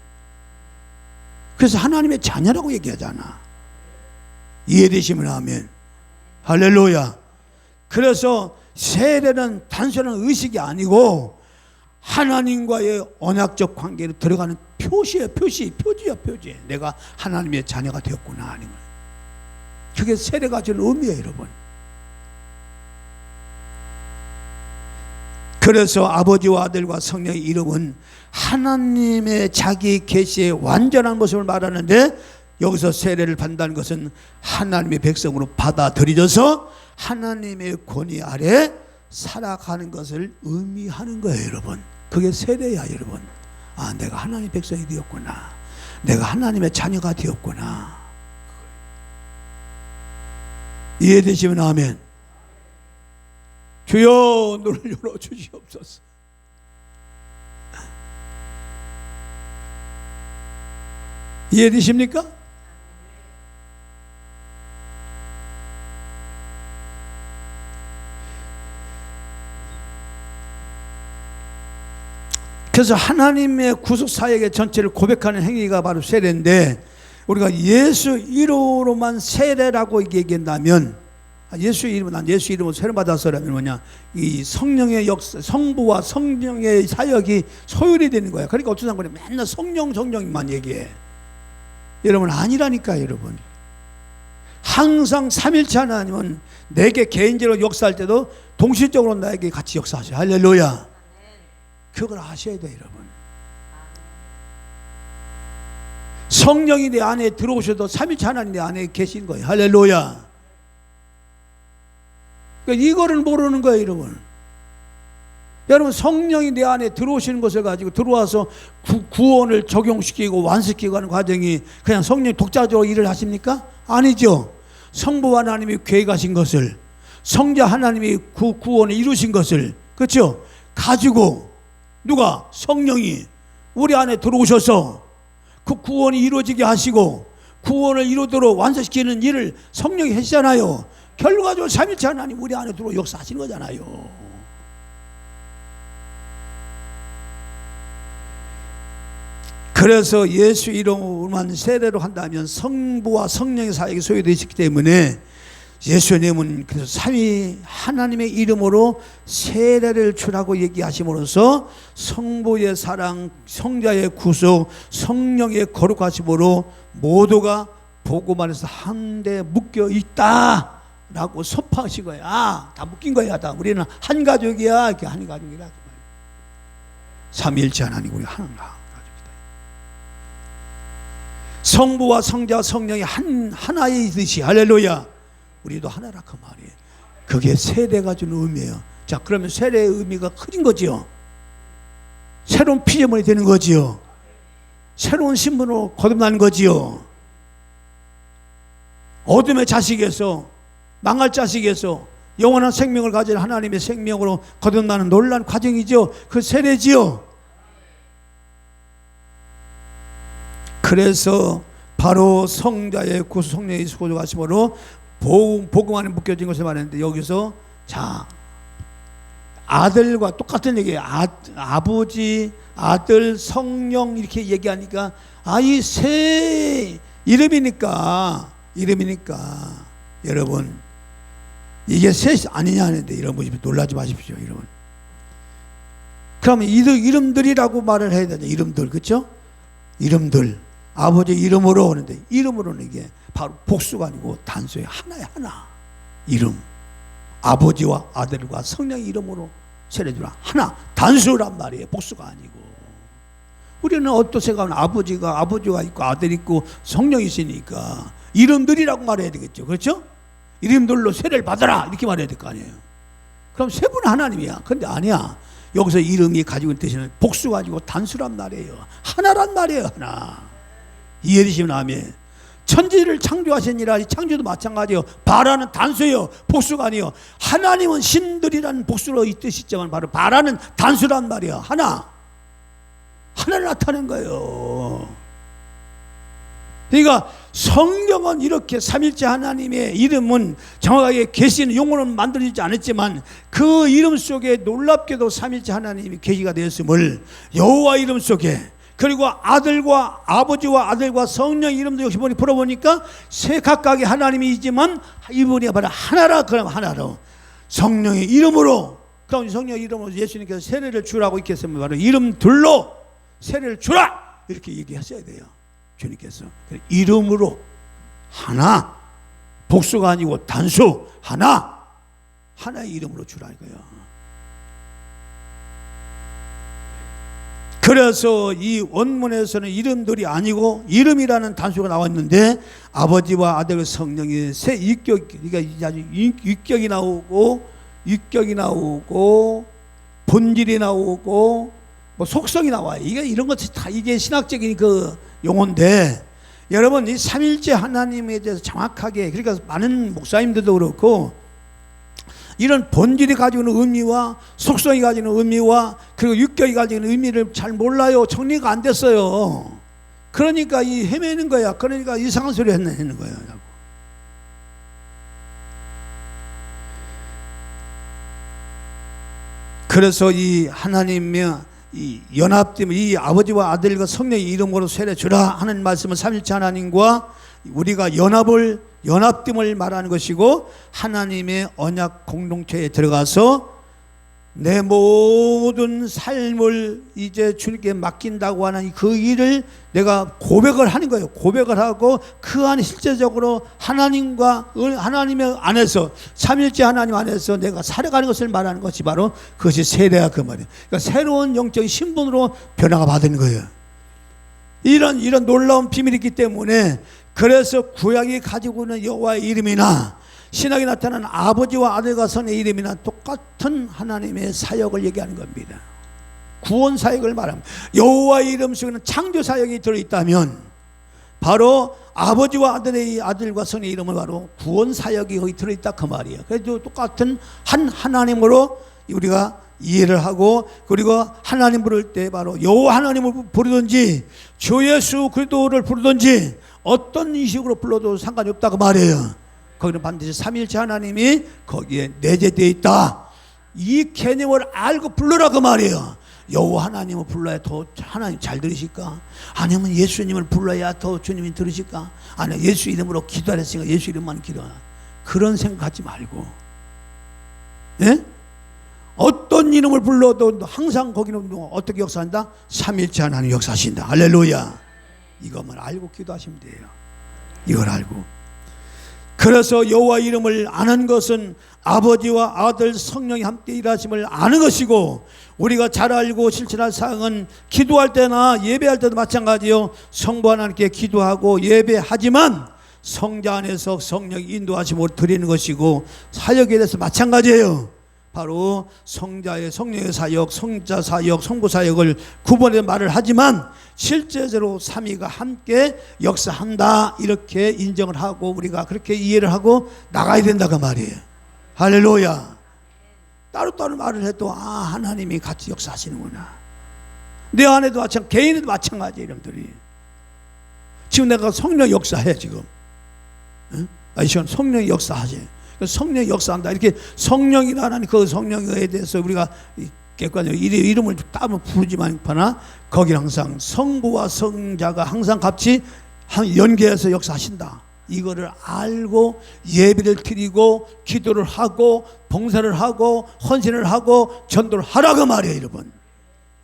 그래서 하나님의 자녀라고 얘기하잖아. 이해되시면 아멘. 할렐루야. 그래서 세례는 단순한 의식이 아니고 하나님과의 언약적 관계로 들어가는 표시예요. 표지야. 내가 하나님의 자녀가 되었구나 하는 거예요. 그게 세례가 주는 의미예요, 여러분. 그래서 아버지와 아들과 성령의 이름은 하나님의 자기 계시의 완전한 모습을 말하는데 여기서 세례를 받는다는 것은 하나님의 백성으로 받아들여져서 하나님의 권위 아래 살아가는 것을 의미하는 거예요, 여러분. 그게 세례야, 여러분. 아, 내가 하나님의 백성이 되었구나. 내가 하나님의 자녀가 되었구나. 이해되시면 아멘. 주여 눈을 열어주시옵소서. 이해되십니까? 그래서 하나님의 구속 사역의 전체를 고백하는 행위가 바로 세례인데 우리가 예수 이름으로만 세례라고 얘기한다면 예수 이름으로 세례 받아서라면 뭐냐? 이 성령의 역사, 성부와 성령의 사역이 소율이 되는 거야. 그러니까 어쩌다 보니 맨날 성령만 얘기해. 여러분 아니라니까 여러분. 항상 삼일체 하나님은 내게 개인적으로 역사할 때도 동시적으로 나에게 같이 역사하셔. 할렐루야. 그걸 아셔야 돼요, 여러분. 성령이 내 안에 들어오셔도 삼일체 하나님 내 안에 계신 거예요. 할렐루야. 그러니까 이거를 모르는 거예요, 여러분. 여러분 성령이 내 안에 들어오시는 것을 가지고 들어와서 구원을 적용시키고 완성시키고 하는 과정이 그냥 성령이 독자적으로 일을 하십니까? 아니죠. 성부 하나님이 계획하신 것을 성자 하나님이 그 구원을 이루신 것을 그렇죠? 가지고 누가? 성령이 우리 안에 들어오셔서 그 구원이 이루어지게 하시고 구원을 이루도록 완성시키는 일을 성령이 하시잖아요. 결과적으로 삼일체 하나님 우리 안에 들어오 역사하시는 거잖아요. 그래서 예수 이름으로만 세례로 한다면 성부와 성령의 사역이 소유되어 있기 때문에 예수님은 그래서 삼위 하나님의 이름으로 세례를 주라고 얘기하심으로써 성부의 사랑, 성자의 구속, 성령의 거룩하심으로 모두가 복음 안에서 한데 묶여 있다라고 선포하신 거야. 아, 다 묶인 거야. 다 우리는 한 가족이야. 이렇게 한 가족이라. 삼위일체 하나님 우리 한 가족이다. 성부와 성자, 성령이 하나의 듯이 할렐루야. 우리도 하나라 그 말이에요. 그게 세례가 주는 의미예요. 자, 그러면 세례의 의미가 커진 거지요. 새로운 피조물이 되는 거지요. 새로운 신분으로 거듭나는 거지요. 어둠의 자식에서, 망할 자식에서 영원한 생명을 가진 하나님의 생명으로 거듭나는 놀라운 과정이죠. 그 세례지요. 그래서 바로 성자의 구속, 성령의 구속하심으로 복음 안에 묶여진 것을 말했는데, 여기서 자, 아들과 똑같은 얘기예요. 아버지, 아들, 성령 이렇게 얘기하니까 이 세 이름이니까 여러분 이게 셋 아니냐 하는데, 여러분 놀라지 마십시오. 여러분, 그러면 이름들이라고 말을 해야 되죠. 이름들, 그렇죠? 이름들, 아버지 이름으로 하는데, 이름으로는 이게 바로 복수가 아니고 단수예요. 하나야, 하나. 이름, 아버지와 아들과 성령의 이름으로 세례주라. 하나, 단수란 말이에요. 복수가 아니고. 우리는 어떤 생각은 아버지가 있고 아들이 있고 성령이 있으니까 이름들이라고 말해야 되겠죠. 그렇죠? 이름들로 세례를 받아라 이렇게 말해야 될 거 아니에요. 그럼 세 분은 하나님이야. 근데 아니야. 여기서 이름이 가지고 있는 뜻은 복수 가지고 단수란 말이에요. 하나란 말이에요. 하나. 이해되시면 아멘. 천지를 창조하시니라. 이 창조도 마찬가지예요. 바라는 단수예요. 복수가 아니에요. 하나님은 신들이라는 복수로 이 뜻이 있지만 바로 바라는 단수란 말이에요. 하나를 나타낸 거예요. 그러니까 성경은 이렇게 삼일째 하나님의 이름은 정확하게 계시는 용어는 만들어지지 않았지만 그 이름 속에 놀랍게도 삼일째 하나님이 계시가 되었음을 여호와 이름 속에, 그리고 아들과 아버지와 아들과 성령 이름도 역시 풀어보니까 세 각각의 하나님이지만 이분이 바로 하나라. 그럼 하나로 성령의 이름으로, 그럼 성령의 이름으로 예수님께서 세례를 주라고 이렇게 했으면 바로 이름들로 세례를 주라 이렇게 얘기하셔야 돼요. 주님께서 이름으로 하나, 복수가 아니고 단수, 하나의 이름으로 주라 이거예요. 그래서 이 원문에서는 이름들이 아니고 이름이라는 단수가 나왔는데 아버지와 아들 성령의 세 유격, 그러니까 아주 유격이 나오고 본질이 나오고 뭐 속성이 나와요. 이런 것이 다 이게 신학적인 그 용어인데, 여러분 이 삼일째 하나님에 대해서 정확하게, 그러니까 많은 목사님들도 그렇고 이런 본질이 가지고 있는 의미와 속성이 가지고 있는 의미와 그리고 육격이 가지고 있는 의미를 잘 몰라요. 정리가 안 됐어요. 그러니까 이 헤매는 거야. 그러니까 이상한 소리 하는 거예요. 그래서 이 하나님의 이 연합됨, 이 아버지와 아들과 성령의 이름으로 세례 주라 하는 말씀은 삼일체 하나님과 우리가 연합됨을 말하는 것이고, 하나님의 언약 공동체에 들어가서 내 모든 삶을 이제 주님께 맡긴다고 하는 그 일을 내가 고백을 하는 거예요. 고백을 하고 그 안에 실제적으로 하나님의 안에서, 삼일째 하나님 안에서 내가 살아가는 것을 말하는 것이 바로 그것이 세례야 그 말이에요. 그러니까 새로운 영적인 신분으로 변화가 받은 거예요. 이런 놀라운 비밀이 있기 때문에, 그래서 구약이 가지고 있는 여호와의 이름이나 신약에 나타난 아버지와 아들과 성령의 이름이나 똑같은 하나님의 사역을 얘기하는 겁니다. 구원 사역을 말합니다. 여호와의 이름 속에는 창조 사역이 들어있다면 바로 아버지와 아들과 성령의 이름은 바로 구원 사역이 거기 들어있다 그 말이에요. 그래서 똑같은 한 하나님으로 우리가 이해를 하고, 그리고 하나님 부를 때 바로 여호와 하나님을 부르든지 주 예수 그리스도를 부르든지 어떤 이식으로 불러도 상관이 없다 그 말이에요. 거기는 반드시 삼일체 하나님이 거기에 내재되어 있다. 이 개념을 알고 불러라 그 말이에요. 여호와 하나님을 불러야 더 하나님 잘 들으실까? 아니면 예수님을 불러야 더 주님이 들으실까? 아니면 예수 이름으로 기도하랬으니까 예수 이름만 기도하라. 그런 생각하지 말고, 예? 어떤 이름을 불러도 항상 거기는 어떻게 역사한다? 삼일째 하나님 역사하신다. 할렐루야. 이것만 알고 기도하시면 돼요. 이걸 알고. 그래서 여호와 이름을 아는 것은 아버지와 아들 성령이 함께 일하심을 아는 것이고, 우리가 잘 알고 실천할 사항은 기도할 때나 예배할 때도 마찬가지요. 성부 하나님께 기도하고 예배하지만 성자 안에서 성령이 인도하심으로 드리는 것이고, 사역에 대해서 마찬가지예요. 바로 성자의 성령의 사역, 성자 사역, 성부 사역을 구분해서 말을 하지만 실제적으로 삼위가 함께 역사한다, 이렇게 인정을 하고 우리가 그렇게 이해를 하고 나가야 된다고 말이에요. 할렐루야. 따로따로 말을 해도 하나님이 같이 역사하시는구나. 내 안에도 마찬가지, 개인에도 마찬가지. 이름들이 지금 내가 성령 역사해. 지금 이 시간 성령 역사하지. 성령이 역사한다. 이렇게 성령이라는 그 성령에 대해서 우리가 객관적으로 이름을 따로 부르지만 거기 항상 성부와 성자가 항상 같이 연계해서 역사하신다. 이거를 알고 예배를 드리고 기도를 하고 봉사를 하고 헌신을 하고 전도를 하라고 말이에요, 여러분.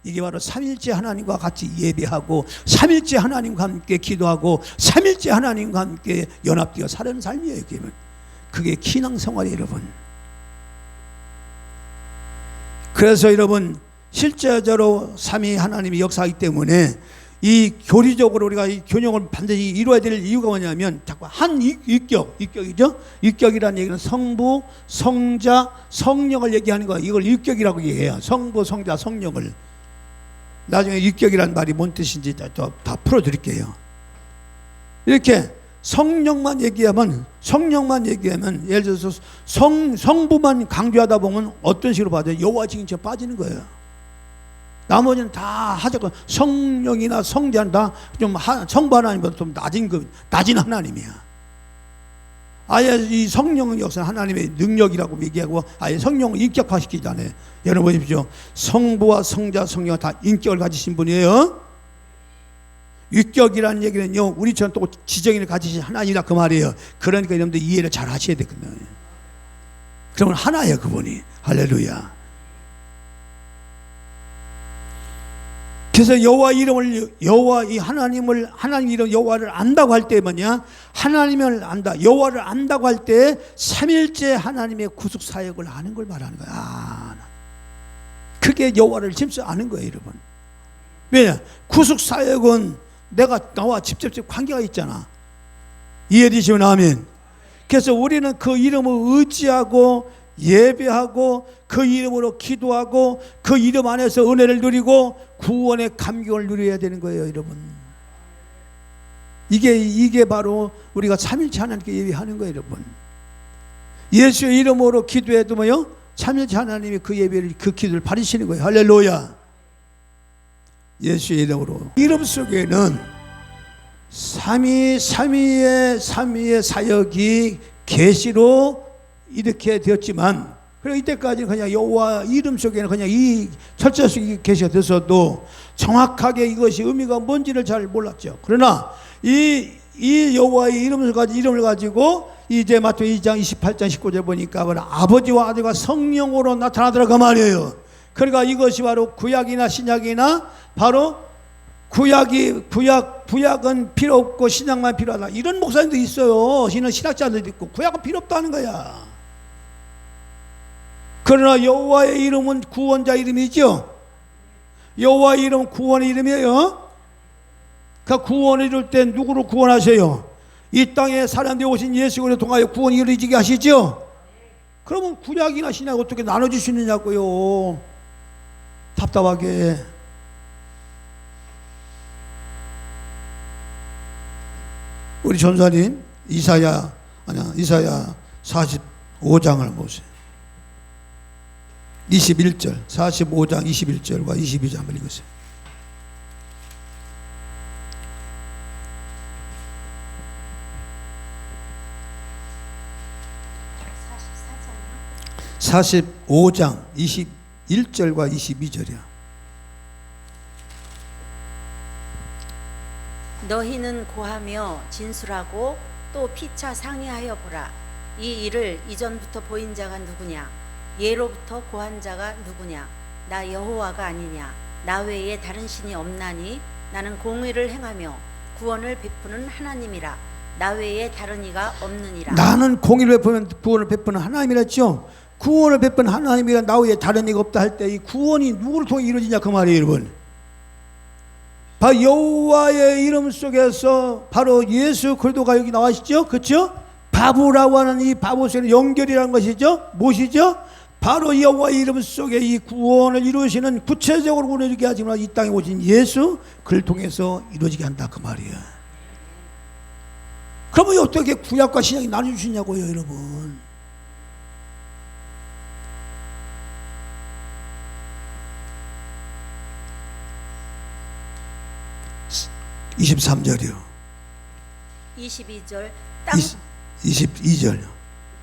이게 바로 삼일째 하나님과 같이 예배하고 삼일째 하나님과 함께 기도하고 삼일째 하나님과 함께 연합되어 사는 삶이에요. 그게 신앙생활이에요, 여러분. 그래서 여러분, 실제적으로 삼위 하나님이 역사하기 때문에 이 교리적으로 우리가 이 교령을 반드시 이루어야 될 이유가 뭐냐면, 자꾸 한 육격이죠. 육격이라는 얘기는 성부, 성자, 성령을 얘기하는 거예요. 이걸 육격이라고 얘기해요. 성부, 성자, 성령을. 나중에 육격이라는 말이 뭔 뜻인지 다 풀어드릴게요. 이렇게 성령만 얘기하면 예를 들어서 성부만 강조하다 보면 어떤 식으로 빠져요? 여호와 증인처럼 빠지는 거예요. 나머지는 다 하자고. 성령이나 성자는 다 좀 성부 하나님보다 좀 낮은 하나님이야. 아예 이 성령의 역사는 하나님의 능력이라고 얘기하고 아예 성령을 인격화시키지 않아요. 여러분 보십시오. 성부와 성자, 성령은 다 인격을 가지신 분이에요. 육격이라는 얘기는요, 우리처럼 또 지정인을 가지신 하나님이라 그 말이에요. 그러니까 여러분들 이해를 잘 하셔야 되거든요. 그러면 하나예요, 그분이. 할렐루야. 그래서 하나님 이름 여호와를 안다고 할 때 뭐냐? 하나님을 안다, 여호와를 안다고 할 때 삼일째 하나님의 구속 사역을 아는 걸 말하는 거야. 그게 여호와를 진짜 아는 거예요, 여러분. 왜냐? 구속 사역은 나와 직접적 관계가 있잖아. 이해되시면 아멘. 그래서 우리는 그 이름을 의지하고 예배하고 그 이름으로 기도하고 그 이름 안에서 은혜를 누리고 구원의 감격을 누려야 되는 거예요, 여러분. 이게 바로 우리가 삼일째 하나님께 예배하는 거예요, 여러분. 예수의 이름으로 기도해도 뭐요? 삼일째 하나님이 그 예배를, 그 기도를 받으시는 거예요. 할렐루야. 예수의 이름으로. 이름 속에는 삼위의 사역이 계시로 이렇게 되었지만, 그리고 이때까지는 그냥 여호와 이름 속에는 그냥 이 철자 속에 계시가 됐어도 정확하게 이것이 의미가 뭔지를 잘 몰랐죠. 그러나 이 여호와의 이름을 가지고 이제 마태복음 2장 28장 19절 보니까 아버지와 아들과 성령으로 나타나더라고 말이에요. 그러니까 이것이 바로 구약이나 신약이나 바로 구약은 필요 없고 신약만 필요하다, 이런 목사님도 있어요. 신학자들도 있고. 구약은 필요 없다는 거야. 그러나 여호와의 이름은 구원자 이름이죠. 여호와의 이름은 구원의 이름이에요. 그 구원을 이룰 때 누구를 구원하세요? 이 땅에 사람들이 오신 예수 그리스도를 통하여 구원이 이루어지게 하시죠. 그러면 구약이나 신약 어떻게 나눠줄 수 있느냐고요. 답답하게. 우리 전사님 이사야 45장을 보세요. 21절, 45장 21절과 22절 한번 읽으세요. 사십사장이요? 45장 21절과 22절이야. 너희는 고하며 진술하고 또 피차 상의하여 보라. 이 일을 이전부터 보인 자가 누구냐? 예로부터 고한 자가 누구냐? 나 여호와가 아니냐? 나 외에 다른 신이 없나니? 나는 공의를 행하며 구원을 베푸는 하나님이라. 나 외에 다른 이가 없느니라. 나는 공의를 베푸면 구원을 베푸는 하나님이랬죠. 구원을 베푸는 하나님이라 나 외에 다른 이가 없다 할 때 이 구원이 누구를 통해 이루어지냐 그 말이에요, 여러분. 바로 여호와의 이름 속에서 바로 예수 그리스도가 여기 나와있죠, 그렇죠? 바보라고 하는 이 바보 속에 연결이라는 것이죠. 무엇이죠? 바로 여호와의 이름 속에 이 구원을 이루시는 구체적으로 이루어지게 하지만 이 땅에 오신 예수 그를 통해서 이루어지게 한다 그 말이에요. 그러면 어떻게 구약과 신약이 나눠주시냐고요, 여러분. (23절이요) 22절 22절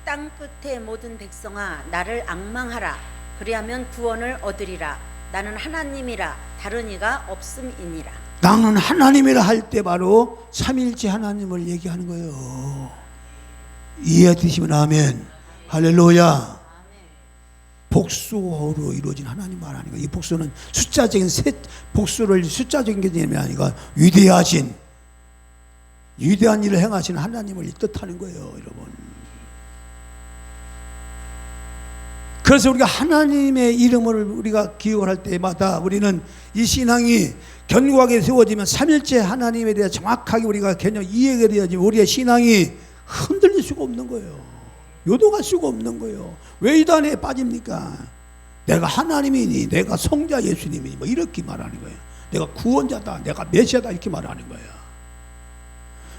땅 끝의 모든 백성아 나를 앙망하라. 그리하면 구원을 얻으리라. 나는 하나님이라 다른 이가 없음이니라. 나는 하나님이라 할 때 바로 삼일째 하나님을 얘기하는 거예요. 이해되시면 아멘. 할렐루야. 복수로 이루어진 하나님 말하는 거예요. 이 복수는 숫자적인 복수를 숫자적인 게 아니라 위대한 일을 행하시는 하나님을 뜻하는 거예요, 여러분. 그래서 우리가 하나님의 이름을 우리가 기억을 할 때마다 우리는 이 신앙이 견고하게 세워지면 삼일째 하나님에 대해 정확하게 우리가 개념 이해가 되어야지 우리의 신앙이 흔들릴 수가 없는 거예요. 요동할 수가 없는 거예요. 왜 이단에 빠집니까? 내가 하나님이니, 내가 성자 예수님이니, 뭐 이렇게 말하는 거예요. 내가 구원자다, 내가 메시아다 이렇게 말하는 거예요.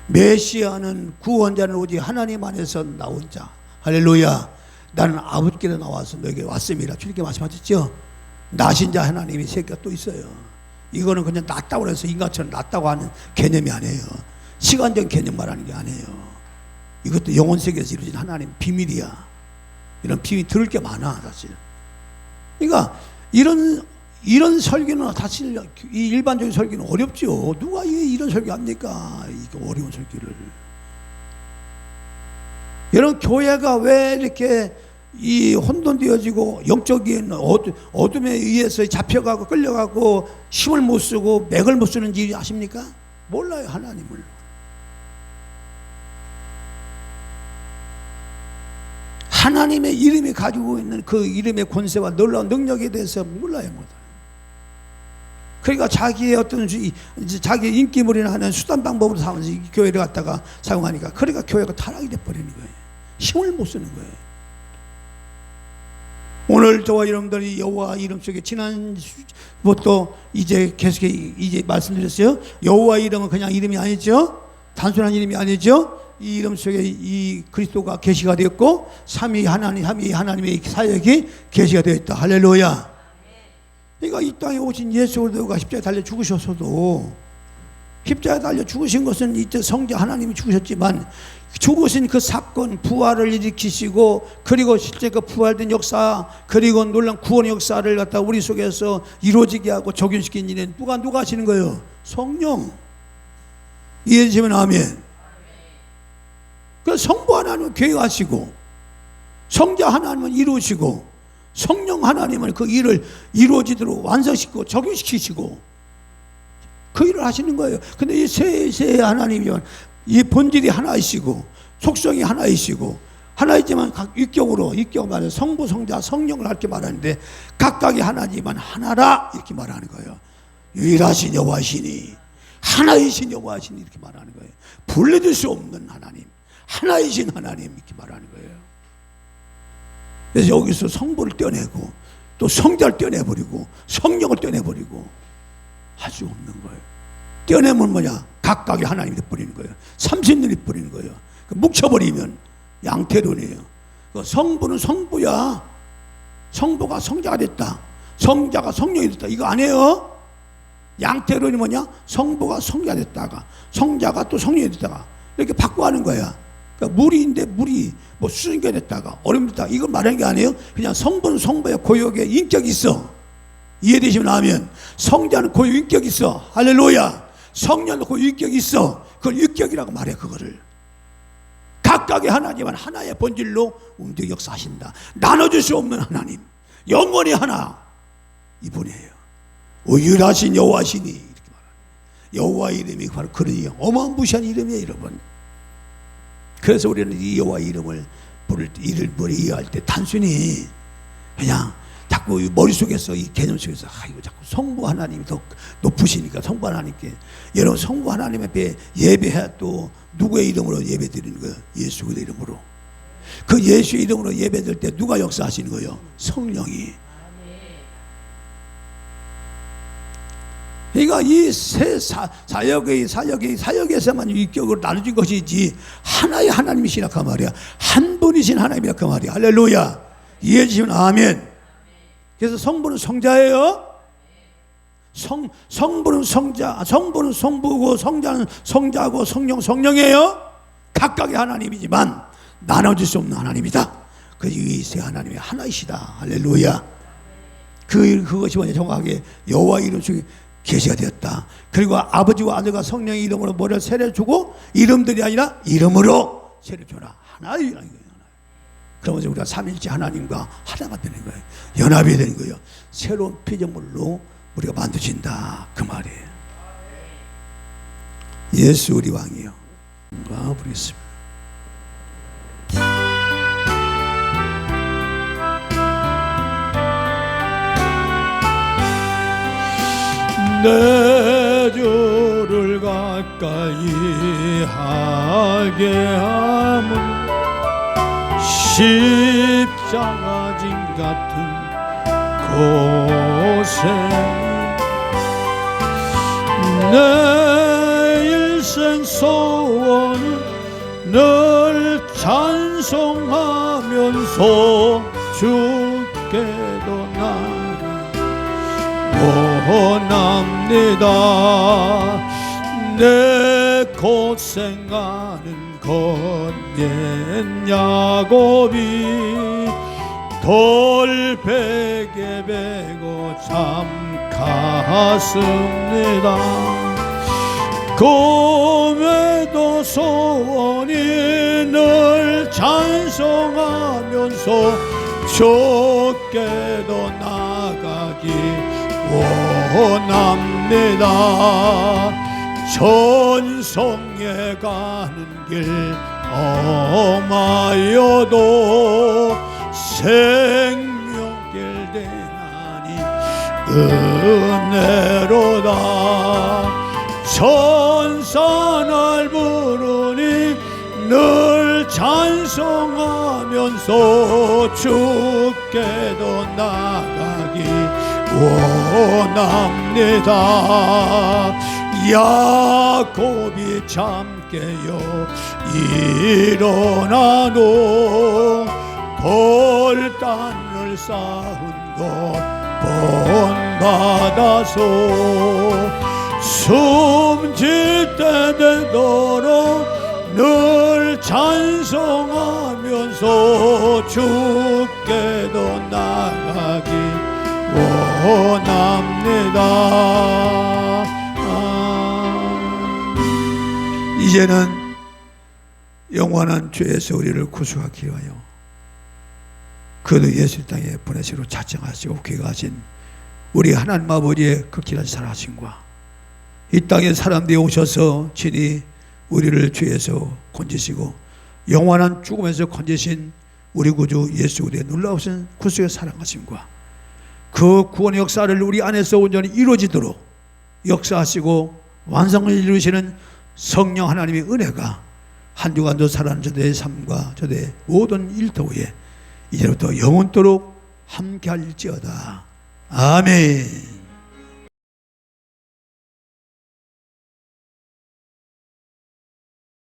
메시아는 구원자는 오직 하나님 안에서 나온 자. 할렐루야. 나는 아버지께로 나와서 너에게 왔습니다. 주님께 말씀하셨죠. 나신 자 하나님이 세계가 또 있어요. 이거는 그냥 낫다고 해서 인간처럼 낫다고 하는 개념이 아니에요. 시간적 개념 말하는 게 아니에요. 이것도 영혼 세계에서 이루어진 하나님 비밀이야. 이런 비밀 들을 게 많아 사실. 그러니까 이런 설교는 사실 이 일반적인 설교는 어렵죠. 누가 이런 설교 합니까? 이거 어려운 설교를. 여러분 교회가 왜 이렇게 이 혼돈되어지고 영적인 어둠에 의해서 잡혀가고 끌려가고 힘을 못 쓰고 맥을 못 쓰는지 아십니까? 몰라요, 하나님을. 하나님의 이름이 가지고 있는 그 이름의 권세와 놀라운 능력에 대해서 몰라요, 못. 그러니까 자기의 어떤 자기의 인기몰이나 하는 수단 방법으로 삼아서 교회를 갖다가 사용하니까 그러니까 교회가 타락이 돼버리는 거예요. 힘을 못 쓰는 거예요. 오늘 저와 여러분들이 여호와 이름 속에 지난부터 이제 계속 이제 말씀드렸어요. 여호와 이름은 그냥 이름이 아니죠. 단순한 이름이 아니죠. 이 이름 속에 이 그리스도가 계시가 되었고 삼위 하나님의 사역이 계시가 되었다. 할렐루야. 그러니까 이 땅에 오신 예수 그리스도가 십자가에 달려 죽으셔서도 십자가에 달려 죽으신 것은 이때 성자 하나님이 죽으셨지만 죽으신 그 사건 부활을 일으키시고 그리고 실제 그 부활된 역사 그리고 놀라운 구원의 역사를 갖다 우리 속에서 이루어지게 하고 적용시킨 일은 누가 하시는 거예요? 성령. 이해되시면 아멘. 그 성부 하나님은 계획하시고 성자 하나님은 이루시고 성령 하나님은 그 일을 이루어지도록 완성시키고 적용시키시고 그 일을 하시는 거예요. 근데 이 세 하나님이면 이 본질이 하나이시고 속성이 하나이시고 하나이지만 각 인격으로 성부 성자 성령을 이렇게 말하는데 각각이 하나지만 하나라 이렇게 말하는 거예요. 유일하신 여호와시니 하나이신 여호와시니 이렇게 말하는 거예요. 분리될 수 없는 하나님 하나이신 하나님 이렇게 말하는 거예요. 그래서 여기서 성부를 떼어내고 또 성자를 떼어내버리고 성령을 떼어내버리고 할 수 없는 거예요. 떼어내면 뭐냐? 각각의 하나님이 돼버리는 거예요. 삼신론이 버리는 거예요. 뭉쳐버리면 양태론이에요. 성부는 성부야. 성부가 성자가 됐다. 성자가 성령이 됐다. 이거 아니에요. 양태론이 뭐냐? 성부가 성자가 됐다가 성자가 또 성령이 됐다가 이렇게 바꿔하는 거야. 그러니까 물이인데 물이 뭐 수증기가 됐다가 얼음이 됐다가 이거 말하는 게 아니에요. 그냥 성부는 성부의 고유의 인격이 있어. 이해되시면 아멘. 성자는 고유 인격이 있어. 할렐루야. 성령도 고유 인격이 있어. 그걸 인격이라고 말해. 그거를 각각의 하나님은 하나의 본질로 움직여 역사하신다. 나눠줄 수 없는 하나님, 영원히 하나 이분이에요. 유일하신 여호와시니 이렇게 말합니다. 여호와 이름이 바로 그런 어마무시한 이름이에요, 여러분. 그래서 우리는 이 여호와 이름을 이해할 때 단순히 그냥 자꾸 머릿속에서 이 개념 속에서 이거 자꾸 성부 하나님이 더 높으시니까 성부 하나님께, 여러분 성부 하나님 앞에 예배해야 또 누구의 이름으로 예배 드리는 거예요? 예수 그리스도의 이름으로. 그 예수의 이름으로 예배 드릴 때 누가 역사하시는 거예요? 성령이. 그러니까 이 세 사역에서만 위격으로 나눠진 것이지 하나의 하나님이시라 그 말이야. 한 분이신 하나님이라 그 말이야. 할렐루야. 이해해 주시면 아멘. 그래서 성부는 성자예요. 성부는 성부고 성자는 성자고 성령이에요. 각각의 하나님이지만 나눠질 수 없는 하나님이다. 이 세 하나님이 하나이시다. 할렐루야. 그것이 뭐냐, 정확하게 여호와 이름 중에 계시가 되었다. 그리고 아버지와 아들과 성령의 이름으로 뭐를 세례주고, 이름들이 아니라 이름으로 세례줘라. 하나의 하나님. 그러면서 우리가 삼일째 하나님과 하나가 되는 거예요. 연합이 되는 거예요. 새로운 피조물로 우리가 만드신다 그 말이에요. 예수 우리 왕이요. 부르겠습니다. 내 주를 가까이 하게 함은 십자가 진 같은 곳에 내 일생 소원은 늘 찬송하면서 주께도 나를 원합니다. 내 고생하는 건옛 야곱이 돌베개 베고 참 갔습니다. 꿈에도 소원이 늘 찬송하면서 주께도 나가기 원합니다. 천성에 가는 길 험하여도 생명길 대나니 은혜로다. 천사 날 부르니 늘 찬송하면서 주께도 나가기 원합니다. 야곱이 잠 깨어 일어나도 돌단을 쌓은 것 본받아서 숨질 때 되도록 늘 찬송하면서 주께도 나가기 원합니다. 이제는 영원한 주에서 우리를 구속하기 위하여 그도 예수 땅에 보내시로 작정하시고 귀가하신 우리 하나님 아버지의 극진한 사랑하심과 이 땅에 사람들이 오셔서 친히 우리를 죄에서 건지시고 영원한 죽음에서 건지신 우리 구주 예수 우리의 놀라우신 구속의 사랑하심과 그 구원의 역사를 우리 안에서 온전히 이루어지도록 역사하시고 완성을 이루시는 성령 하나님의 은혜가 한 주간도 살아가는 저들의 삶과 저들의 모든 일터에 이제부터 영원토록 함께할지어다. 아멘.